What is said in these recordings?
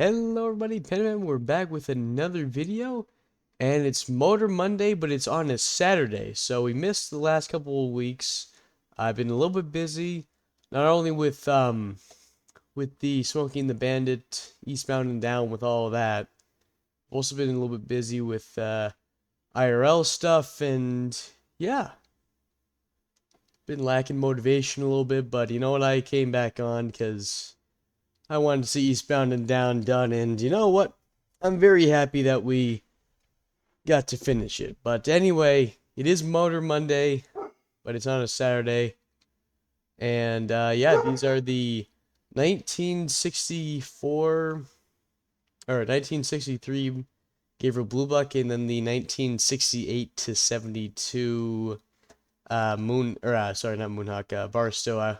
Hello everybody, Penman, we're back with another video, and it's Motor Monday, but it's on a Saturday, so we missed the last couple of weeks. I've been a little bit busy, not only with the Smokey and the Bandit, Eastbound and Down with all of that, I've also been a little bit busy with IRL stuff, and yeah, been lacking motivation a little bit, but you know what, I came back on because I wanted to see Eastbound and Down done, and you know what? I'm very happy that we got to finish it. But anyway, it is Motor Monday, but it's on a Saturday. And yeah, these are the 1964 or 1963 Gabriel Blue Buck, and then the 1968 to 72 sorry, not Moonhawk, Barstow.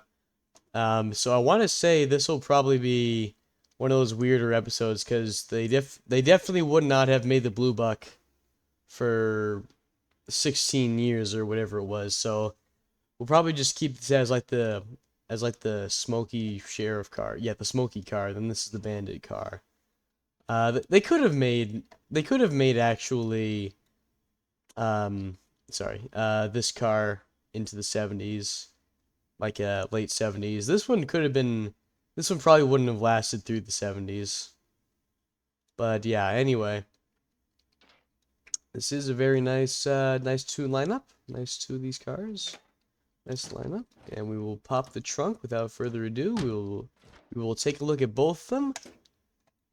So I want to say this will probably be one of those weirder episodes because they definitely would not have made the Blue Buck for 16 years or whatever it was. So we'll probably just keep this as like the Smokey sheriff car. Yeah, the Smokey car. Then this is the Bandit car. They could have made actually this car into the 70s, like late 70s. This one probably wouldn't have lasted through the 70s. But yeah, anyway, this is a very nice two lineup. Nice two of these cars. Nice lineup. And we will pop the trunk without further ado. We will take a look at both of them,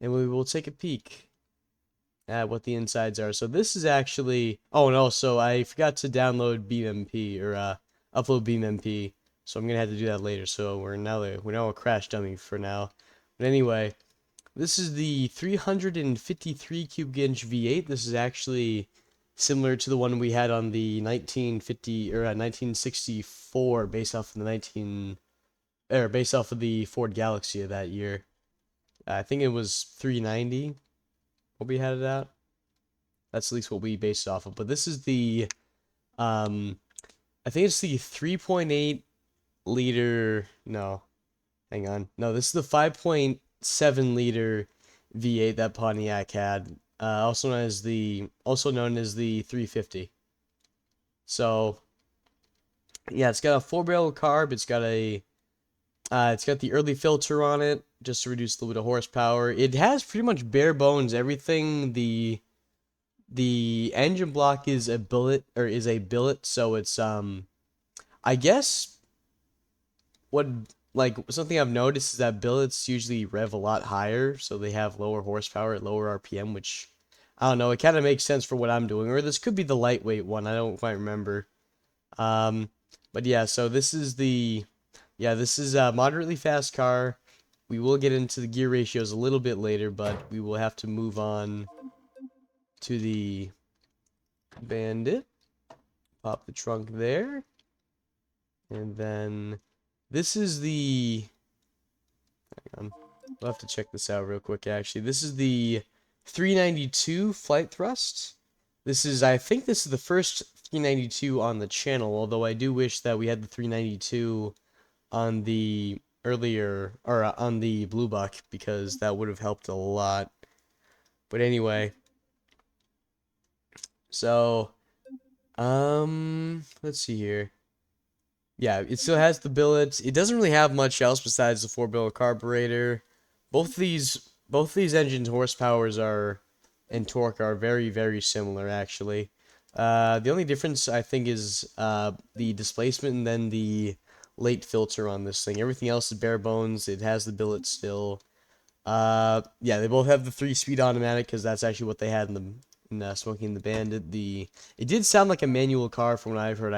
and we will take a peek at what the insides are. So this is actually, oh, and also I forgot to download BeamMP or upload BeamMP, so I'm gonna have to do that later. So we're now a crash dummy for now. But anyway, this is the 353 cubic inch V8. This is actually similar to the one we had on the 1950 or 1964, based off of the Ford Galaxy of that year. I think it was 390 what we had it at. That's at least what we based it off of. But this is the I think it's the 3.8 liter. No, hang on. No, this is the 5.7 liter V8 that Pontiac had. Also known as the 350. So yeah, it's got a 4-barrel carb. It's got the early filter on it just to reduce a little bit of horsepower. It has pretty much bare bones everything. The engine block is a billet, so it's I guess what like something I've noticed is that billets usually rev a lot higher, so they have lower horsepower at lower RPM, which I don't know, it kind of makes sense for what I'm doing. Or this could be the lightweight one, I don't quite remember. Um, but yeah, so this is a moderately fast car. We will get into the gear ratios a little bit later, but we will have to move on to the Bandit. Pop the trunk there. And then this is the, hang on, we'll have to check this out real quick actually. This is the 392 flight thrust. I think this is the first 392 on the channel, although I do wish that we had the 392 on the on the Blue Buck, because that would have helped a lot. But anyway, so let's see here. Yeah, it still has the billets. It doesn't really have much else besides the 4-barrel carburetor. Both these engines' horsepowers are and torque are very similar actually. The only difference I think is the displacement and then the late filter on this thing. Everything else is bare bones. It has the billet still. Yeah, they both have the 3-speed automatic because that's actually what they had in Smokey and the Bandit. It did sound like a manual car from what I've heard.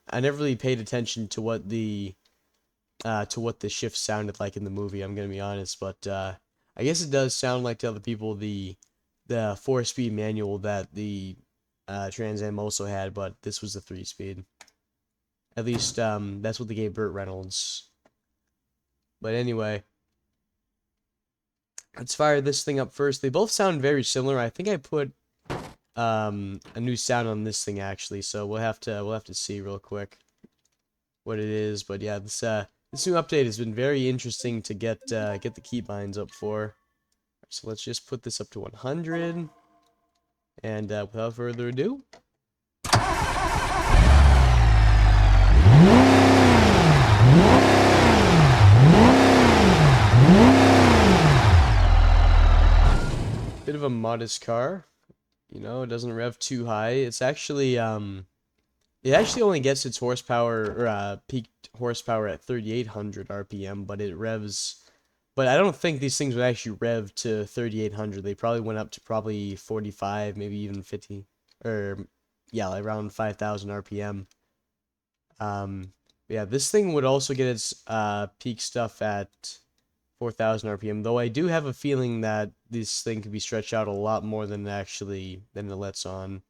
I never really paid attention to what the shift sounded like in the movie. I'm gonna be honest, but I guess it does sound like to other people the 4-speed manual that the Trans Am also had, but this was the 3-speed. At least that's what they gave Burt Reynolds. But anyway, let's fire this thing up first. They both sound very similar. I think I put a new sound on this thing actually, so we'll have to see real quick what it is. But yeah, this new update has been very interesting to get the keybinds up for. So let's just put this up to 100. And without further ado, bit of a modest car. You know, it doesn't rev too high. It's actually it actually only gets its horsepower or peaked horsepower at 3,800 RPM, but it revs. But I don't think these things would actually rev to 3,800. They probably went up to probably 45, maybe even 50, or yeah, like around 5,000 RPM. Yeah, this thing would also get its peak stuff at 4,000 RPM, though I do have a feeling that this thing could be stretched out a lot more than it lets on.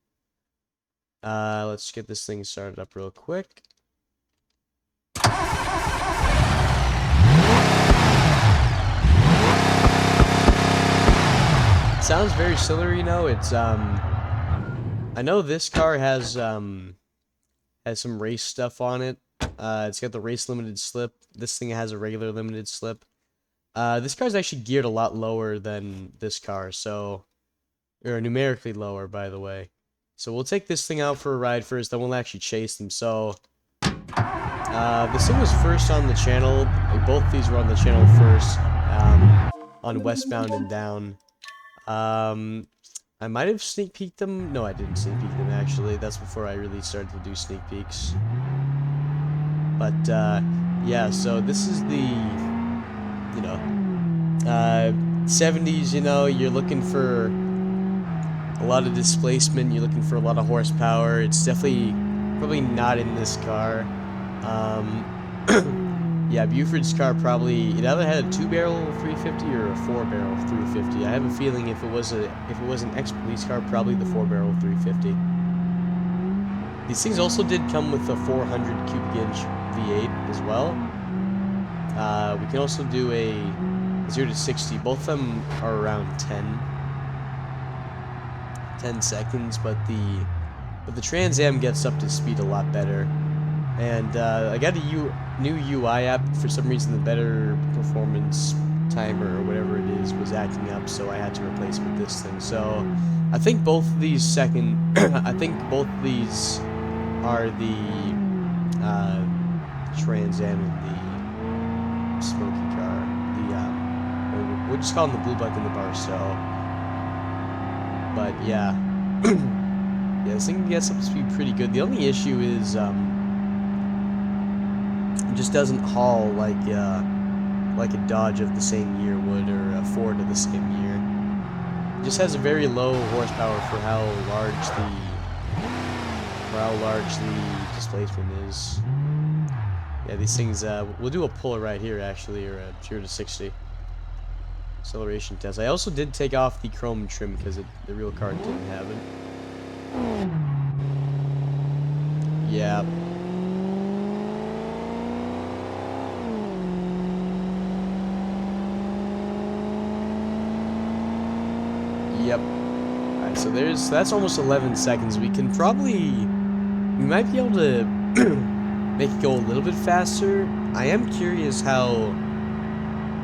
Let's get this thing started up real quick. It sounds very similar, you know. It's I know this car has some race stuff on it. It's got the race limited slip. This thing has a regular limited slip. This car's actually geared a lot lower than this car, so, or numerically lower, by the way. So we'll take this thing out for a ride first, then we'll actually chase them. So, this thing was first on the channel. Both these were on the channel first, on Westbound and Down. I might have sneak peeked them. No, I didn't sneak peek them, actually. That's before I really started to do sneak peeks. But, yeah, so this is the, you know, 70s, you know, you're looking for a lot of displacement, you're looking for a lot of horsepower. It's definitely probably not in this car. Yeah, Buford's car probably, it either had a 2-barrel 350 or a 4-barrel 350. I have a feeling if it was an ex-police car, probably the 4-barrel 350. These things also did come with a 400 cubic inch V8 as well. We can also do a 0 to 60. Both of them are around 10 seconds, but the Trans Am gets up to speed a lot better. And I got a new UI app. For some reason, the better performance timer or whatever it is was acting up, so I had to replace it with this thing. So I think both of these I think both of these are the Trans Am and the Smokey car. We'll just call them the Blue Buck and the Barstow. But yeah, yeah, this thing gets up to speed pretty good. The only issue is it just doesn't haul like a Dodge of the same year would, or a Ford of the same year. It just has a very low horsepower for how large the displacement is. Yeah, these things. We'll do a puller right here actually, or a 0 to 60 acceleration test. I also did take off the chrome trim because the real car didn't have it. Yeah. Yep. Alright, so that's almost 11 seconds. We might be able to make it go a little bit faster. I am curious how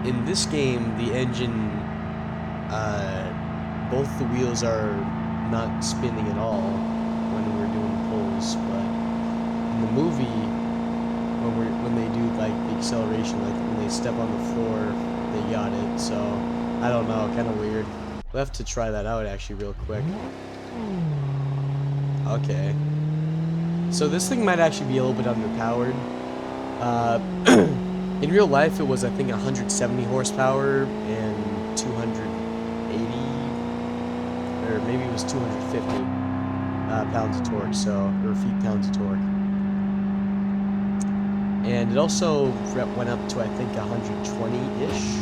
in this game the engine, both the wheels are not spinning at all when we're doing pulls, but in the movie, when they do like the acceleration, like when they step on the floor, they got it. So I don't know, kind of weird. We'll have to try that out actually real quick. Okay. So this thing might actually be a little bit underpowered. In real life, it was, I think, 170 horsepower and 280, or maybe it was 250 pounds of torque, or feet-pounds of torque. And it also went up to, I think, 120-ish.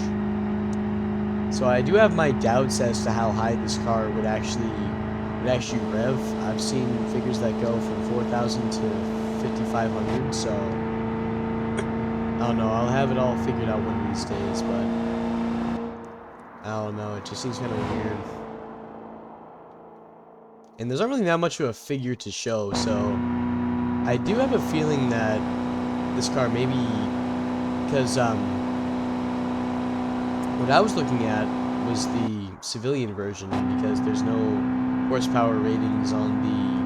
So I do have my doubts as to how high this car would actually rev. I've seen figures that go from 4,000 to 5,500, so I don't know. I'll have it all figured out one of these days, but I don't know. It just seems kind of weird. And there's not really that much of a figure to show, so I do have a feeling that this car maybe, because what I was looking at was the civilian version because there's no horsepower ratings on the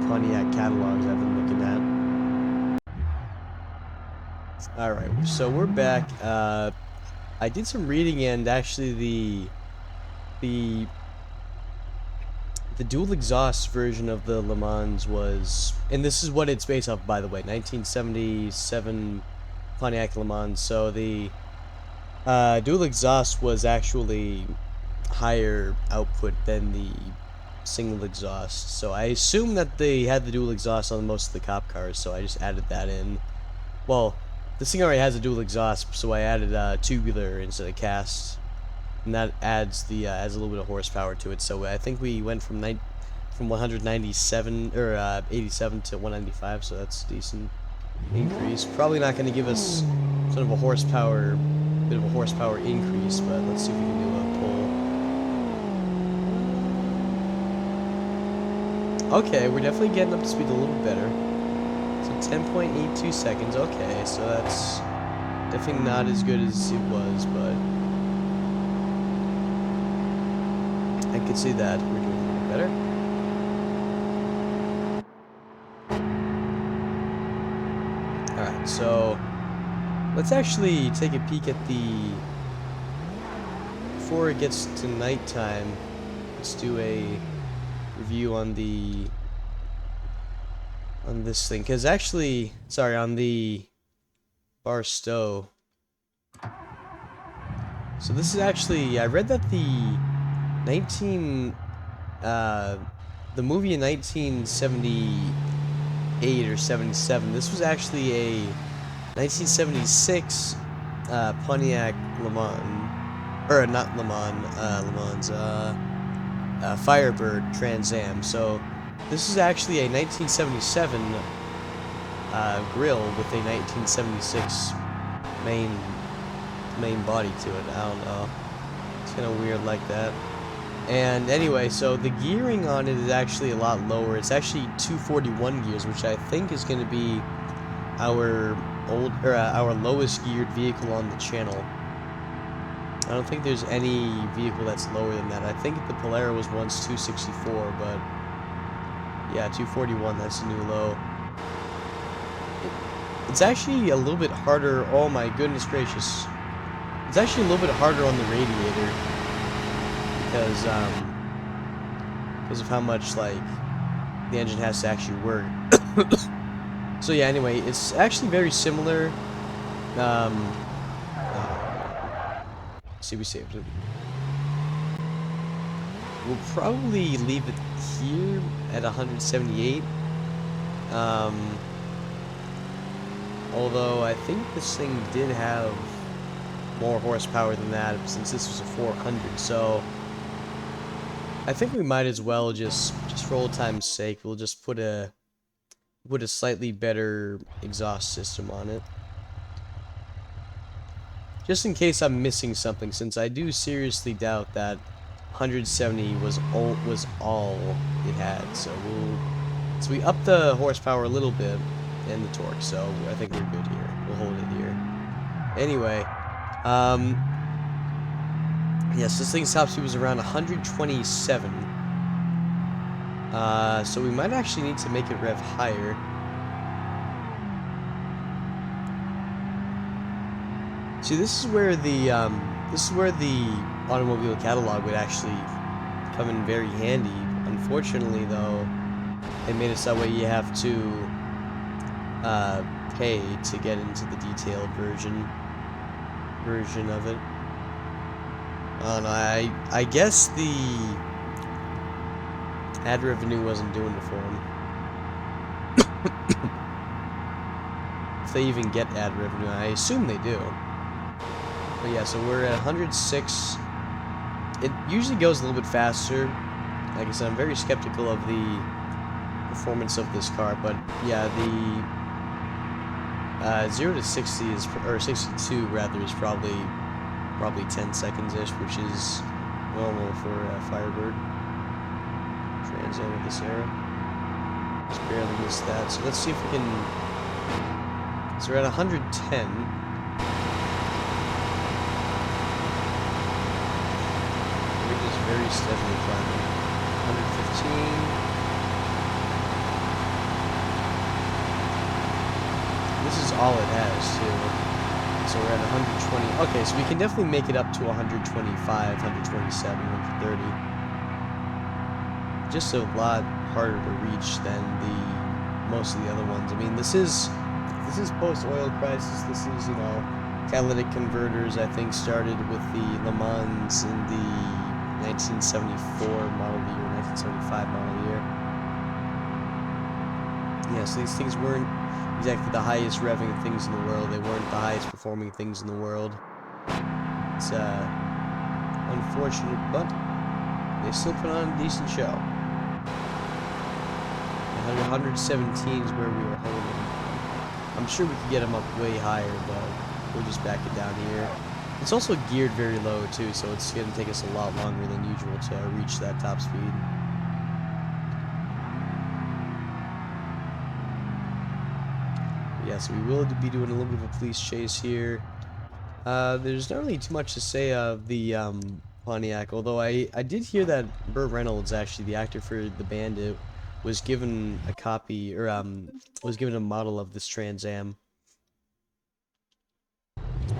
Pontiac catalogs I've been looking at. Alright, so we're back. I did some reading, and actually the dual exhaust version of the Le Mans was, and this is what it's based off, by the way, 1977 Pontiac Le Mans. So the dual exhaust was actually higher output than the single exhaust. So I assume that they had the dual exhaust on most of the cop cars, so I just added that in. Well, this thing already has a dual exhaust, so I added tubular instead of cast. And that adds adds a little bit of horsepower to it. So I think we went from 197 or 87 to 195. So that's a decent increase. Probably not going to give us sort of a horsepower, bit of a horsepower increase. But let's see if we can do a pull. Okay, we're definitely getting up to speed a little better. So 10.82 seconds. Okay, so that's definitely not as good as it was, but I can see that we're doing a little better. Alright, so let's actually take a peek at before it gets to nighttime, let's do a review on this thing, because actually, sorry, on the Barstow. So this is actually, I read that the movie in 1978 or 77, this was actually a 1976 Pontiac Le Mans, or not Le Mans, Le Mans, Firebird Trans Am. So this is actually a 1977 grill with a 1976 main body to it. I don't know. It's kind of weird like that. And anyway, so the gearing on it is actually a lot lower. It's actually 241 gears, which I think is going to be our lowest geared vehicle on the channel. I don't think there's any vehicle that's lower than that. I think the Polara was once 264, but yeah, 241, that's a new low. It's actually a little bit harder. Oh my goodness gracious. It's actually a little bit harder on the radiator because of how much like the engine has to actually work. So yeah, anyway, it's actually very similar. See, we saved it. We'll probably leave it here at 178. Although I think this thing did have more horsepower than that, since this was a 400. So I think we might as well just for old time's sake, we'll just put a slightly better exhaust system on it, just in case I'm missing something, since I do seriously doubt that 170 was all it had. So we up the horsepower a little bit and the torque, so I think we're good here. We'll hold it here. Anyway, yes, this thing's top speed was around 127. So we might actually need to make it rev higher. See, this is where the automobile catalog would actually come in very handy. Unfortunately, though, they made it so that way you have to pay to get into the detailed version of it. I don't know, I guess the ad revenue wasn't doing it for them. If they even get ad revenue, I assume they do. But yeah, so we're at 106. It usually goes a little bit faster. Like I said, I'm very skeptical of the performance of this car, but yeah, the 0 to 60 is, or 62 rather, is probably 10 seconds-ish, which is normal for Firebird Trans Am of this era. Just barely missed that. So let's see if we can. So we're at 110. very steadily climbing. 115. This is all it has, too. So we're at 120. Okay, so we can definitely make it up to 125, 127, 130. Just a lot harder to reach than most of the other ones. I mean, this is post-oil crisis. This is, you know, catalytic converters, I think, started with the Le Mans in the 1974 model year, 1975 model year. Yeah, so these things weren't exactly the highest revving things in the world. They weren't the highest performing things in the world. It's unfortunate, but they still put on a decent show. 117 is where we were holding. I'm sure we could get them up way higher, but we'll just back it down here. It's also geared very low too, so it's going to take us a lot longer than usual to reach that top speed. Yeah, so we will be doing a little bit of a police chase here. There's not really too much to say of the Pontiac, although I did hear that Burt Reynolds, actually the actor for the Bandit, was given a copy, or was given a model of this Trans Am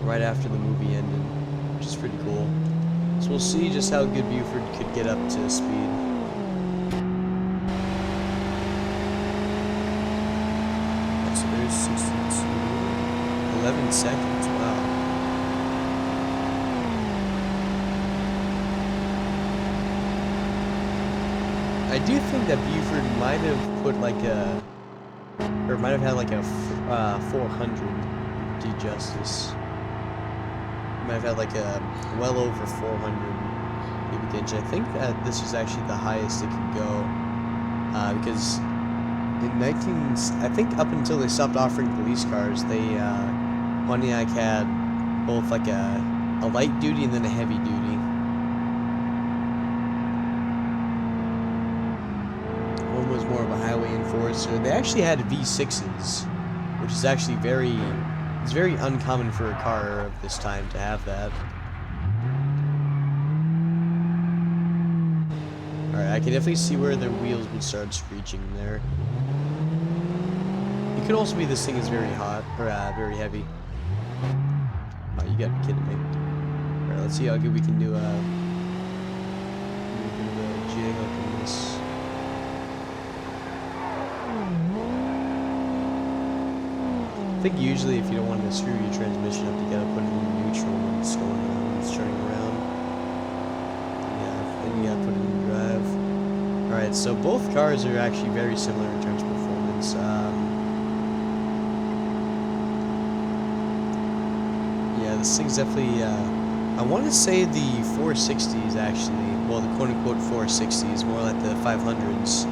right after the movie ended, which is pretty cool. So we'll see just how good Buford could get up to speed. So there's 62. 11 seconds, wow. I do think that Buford might have put like a, or might have had like a 400 D-Justice. Might have had like a well over 400 cubic inch. I think that this was actually the highest it could go, because in I think up until they stopped offering police cars, Pontiac had both like a light duty and then a heavy duty. One was more of a highway enforcer. They actually had V6s, which is actually very uncommon for a car of this time to have that. Alright, I can definitely see where their wheels would start screeching there. It could also be this thing is very hot, or very heavy. Oh, you gotta be kidding me. Alright, let's see how good we can do a bit of a jig up in this. I think usually if you don't want to screw your transmission up, you gotta put it in neutral when it's going on, when it's turning around. Yeah, then you gotta put it in drive. Alright, so both cars are actually very similar in terms of performance. Yeah, this thing's definitely, I want to say the 460s actually, well, the quote-unquote 460s, more like the 500s.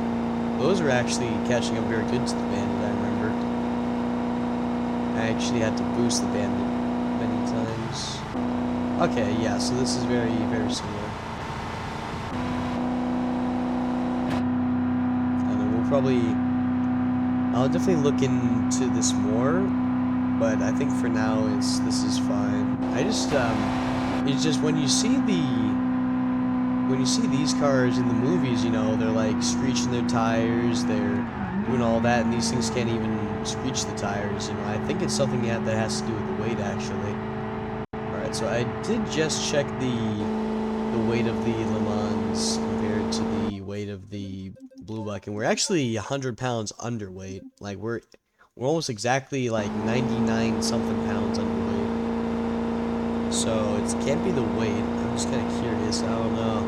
Those are actually catching up very good to the Bandit, I remember. I actually had to boost the Bandit many times. Okay, yeah, so this is very, very similar. And then we'll probably, I'll definitely look into this more, but I think for now this is fine. I just, it's just when you see these cars in the movies, you know, they're like screeching their tires, they're doing all that, and these things can't even screech the tires, you know. I think it's something that has to do with the weight, actually. Alright, so I did just check the weight of the Le Mans compared to the weight of the Blue Buck, and we're actually 100 pounds underweight. Like, we're almost exactly like 99 something pounds underweight. So it can't be the weight. I'm just kind of curious. I don't know.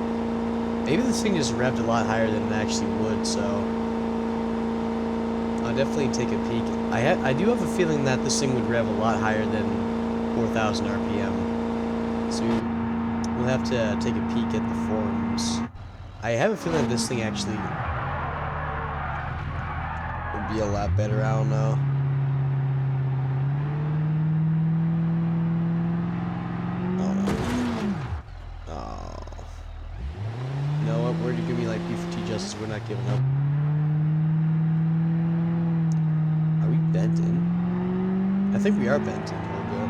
Maybe this thing just revved a lot higher than it actually would, so I'll definitely take a peek. I do have a feeling that this thing would rev a lot higher than 4,000 RPM. So we'll have to take a peek at the forums. I have a feeling that this thing actually would be a lot better. I don't know. You know what? Where to give me like B4T justice? We're not giving up. Are we bent in? I think we are bent in a little bit.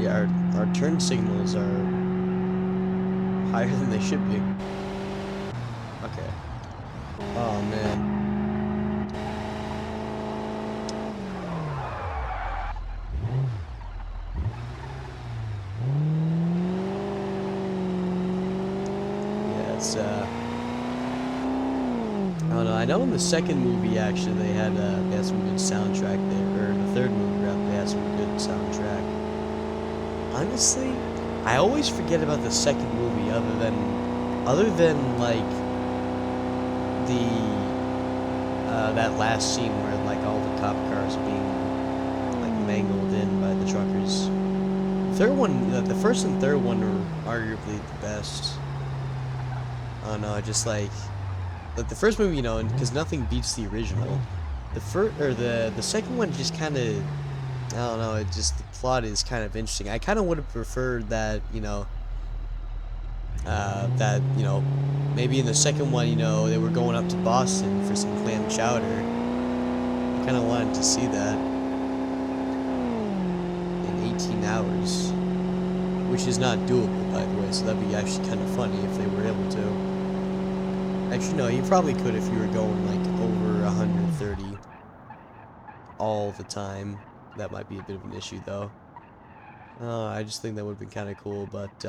Yeah, our turn signals are higher than they should be. Okay. Oh, man. Yeah, it's, I don't know. I know in the second movie, actually, they had some good soundtrack there. Or the third movie, rather, they had some good soundtrack. Honestly, I always forget about the second movie, other than like the that last scene where like all the cop cars are being like mangled in by the truckers. Third one, the first and third one are arguably the best. I don't know, just like the first movie, you know, because nothing beats the original. The second one just kind of, I don't know, it just, the plot is kind of interesting. I kind of would have preferred that, maybe in the second one, they were going up to Boston for some clam chowder. I kind of wanted to see that in 18 hours, which is not doable, by the way, so that'd be actually kind of funny if they were able to. Actually, no, you probably could if you were going, like, over 130 all the time. That might be a bit of an issue, though. I just think that would have been kind of cool, but,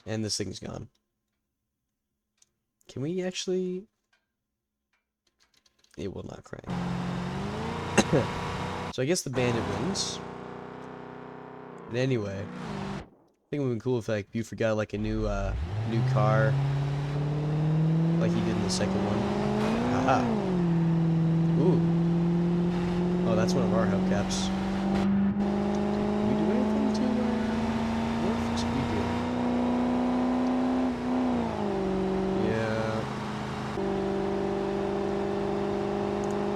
and this thing's gone. Can we actually... It will not crank. So I guess the Bandit wins. But anyway, I think it would be cool if, like, Buford got, like, a new car. Like he did in the second one. Haha. Ooh. Oh, that's one of our hubcaps. Did we do anything to, what did we do? Yeah.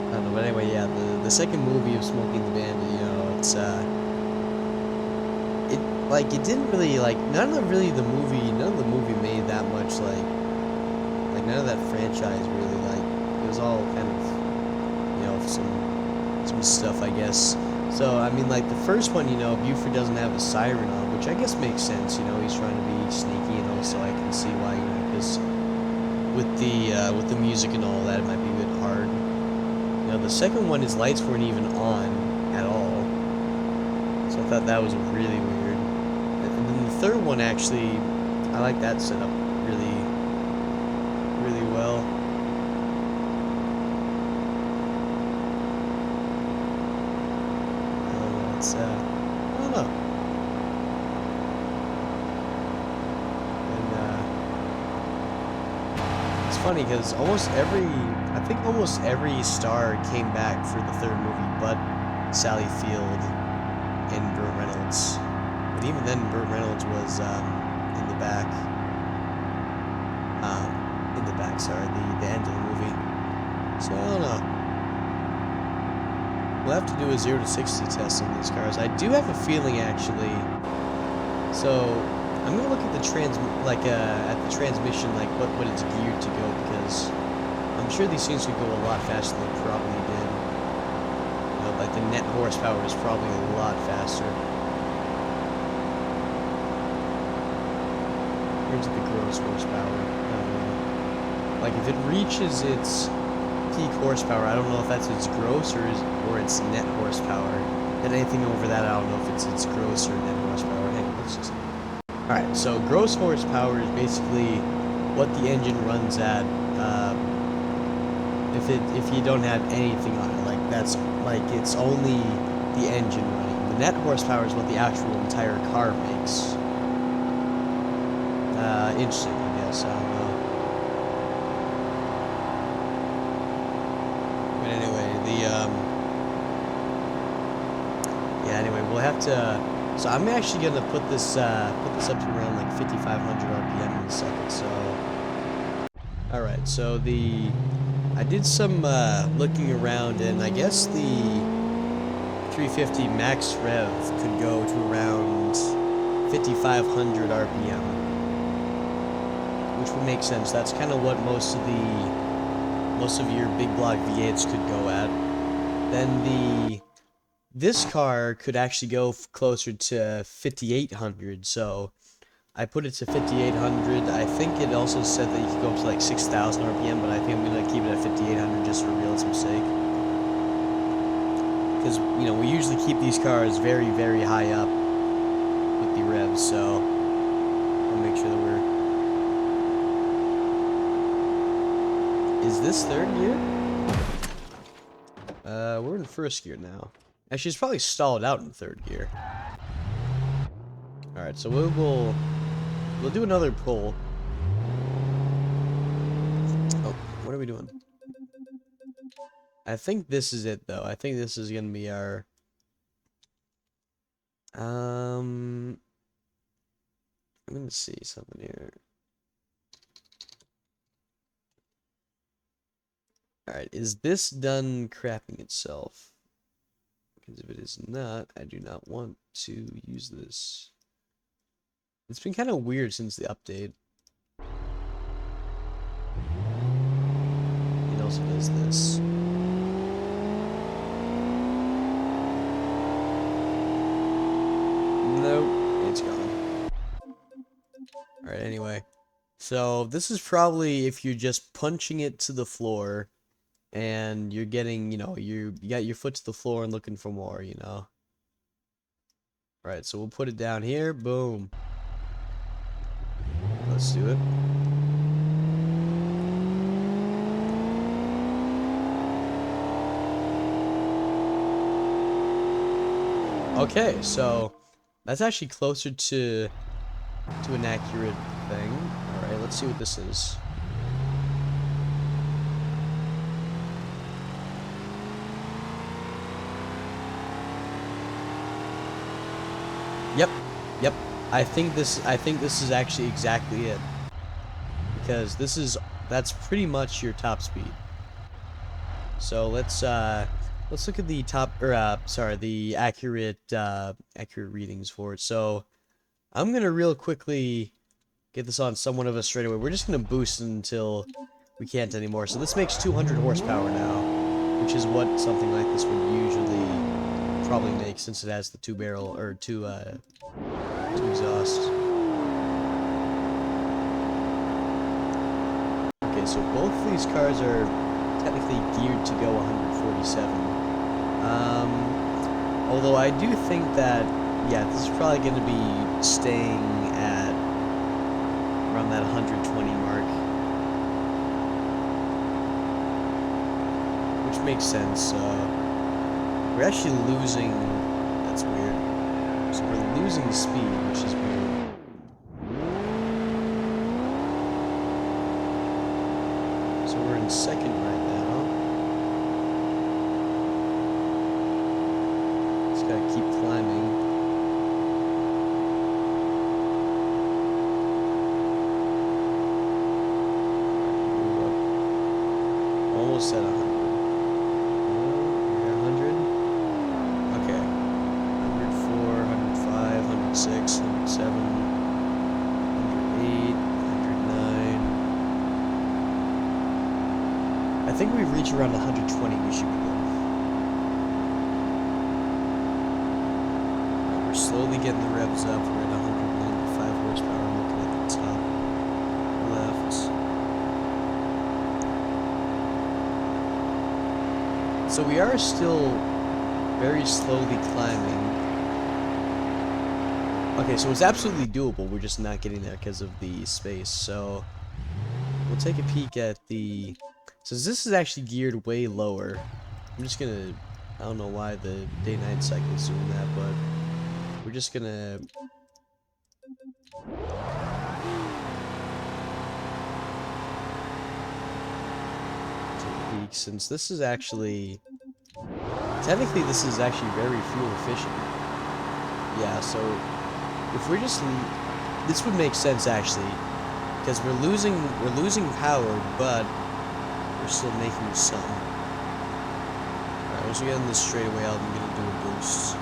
I don't know, but anyway, yeah, the second movie of Smokey and the Bandit, it's, it didn't really, like, none of the movie made that much, like, none of that franchise really, like, it was all kind of, some stuff, I guess. So, I mean, like, the first one, Buford doesn't have a siren on, which I guess makes sense, he's trying to be sneaky, and also I can see why, because with the music and all that, it might be a bit hard. The second one, his lights weren't even on at all, so I thought that was really weird. And then the third one, actually, I like that setup really well. It's, I don't know. And, it's funny because I think almost every star came back for the third movie, but Sally Field and Burt Reynolds. But even then, Burt Reynolds was, in the back. Sorry, the end of the movie. So, I don't know. We'll have to do a 0 to 60 test on these cars. I do have a feeling, actually. So, I'm gonna look at the transmission, like what it's geared to go, because I'm sure these things could go a lot faster than they probably did. Like the net horsepower is probably a lot faster. Here's the gross horsepower. Like, if it reaches its peak horsepower, I don't know if that's its gross or its net horsepower. And anything over that, I don't know if it's its gross or net horsepower. Hey, let's just... Alright, so gross horsepower is basically what the engine runs at, if you don't have anything on it. Like, that's, like, it's only the engine running. The net horsepower is what the actual entire car makes. Interesting, I guess, I don't know. Anyway, we'll have to, so I'm actually going to put this up to around like 5,500 RPM in a second, so, alright, so I did some, looking around, and I guess the 350 max rev could go to around 5,500 RPM, which would make sense. That's kind of what most of your big block V8s could go at. Then this car could actually go closer to 5,800, so I put it to 5,800. I think it also said that you could go up to like 6,000 RPM, but I think I'm gonna keep it at 5,800 just for realism's sake. Because, you know, we usually keep these cars very, very high up with the revs, so I'll make sure that we're... Is this third gear? We're in first gear now. Actually, it's probably stalled out in third gear. Alright, so we'll do another pull. Oh, what are we doing? I think this is it, though. I think this is gonna be our... I'm gonna see something here. Alright, is this done crapping itself? Because if it is not, I do not want to use this. It's been kind of weird since the update. It also does this. Nope, it's gone. Alright, anyway. So, this is probably if you're just punching it to the floor, and you're getting, you know, you got your foot to the floor and looking for more, you know. Alright, so we'll put it down here, boom. Let's do it. Okay, so that's actually closer to an accurate thing. Alright, let's see what this is. Yep. I think this is actually exactly it. Because that's pretty much your top speed. So let's look at the the accurate readings for it. So I'm gonna real quickly get this on somewhat of a straightaway. We're just gonna boost it until we can't anymore. So this makes 200 horsepower now, which is what something like this would usually probably make, since it has the two exhausts. Okay, so both of these cars are technically geared to go 147. Although I do think that, yeah, this is probably going to be staying at around that 120 mark. Which makes sense. We're actually losing... That's weird. So we're losing speed, which is weird. So we're in second right now. Just gotta keep climbing. Almost at 100. We're at 100. Okay. 104, 105, 106, 107, 108, 109. I think we reach around 120, we should be good. Right, we're slowly getting the revs up. We're at 195 horsepower. I'm looking at the top left. So we are still very slowly climbing. Okay, so it's absolutely doable. We're just not getting there because of the space. So we'll take a peek at the... Since this is actually geared way lower, I'm just gonna... I don't know why the day-night cycle is doing that, but we're just gonna... Take a peek, since this is actually... Technically, this is actually very fuel efficient. Yeah, so if we're just... This would make sense, actually, because we're losing power, but we're still making some. Alright, once we get in this straightaway out, I'm gonna do a boost.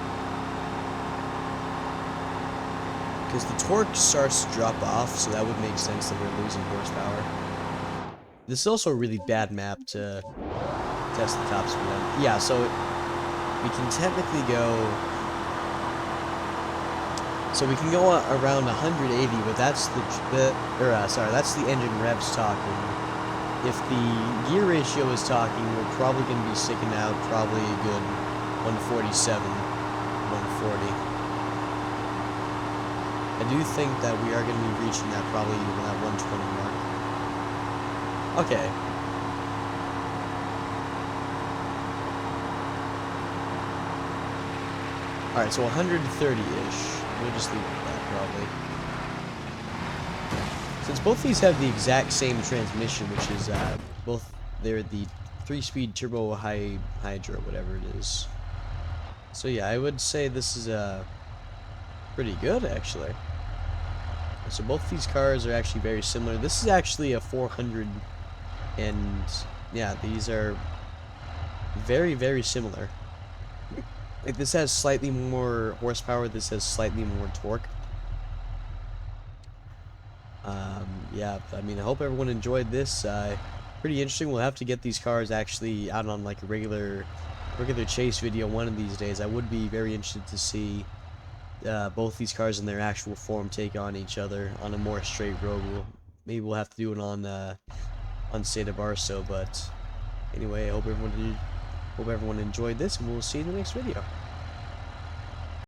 Because the torque starts to drop off, so that would make sense that we're losing horsepower. This is also a really bad map to test the top speed on. Yeah, so we can technically go. So we can go around 180, but that's that's the engine revs talking. If the gear ratio is talking, we're probably going to be sticking out probably a good 147, 140. I do think that we are going to be reaching that probably even that 120 mark. Okay. Alright, so 130-ish. We'll just leave it at that, probably. Since both these have the exact same transmission, which is, they're the 3-speed turbo hydra, whatever it is. So yeah, I would say this is, pretty good, actually. So both these cars are actually very similar. This is actually a 400, and yeah, these are very, very similar. Like, this has slightly more horsepower, this has slightly more torque. Yeah, I mean, I hope everyone enjoyed this. Pretty interesting. We'll have to get these cars actually out on like a regular chase video one of these days. I would be very interested to see both these cars in their actual form take on each other on a more straight road. Maybe we'll have to do it on State of Barstow. But anyway, I hope everyone enjoyed this, and we'll see you in the next video.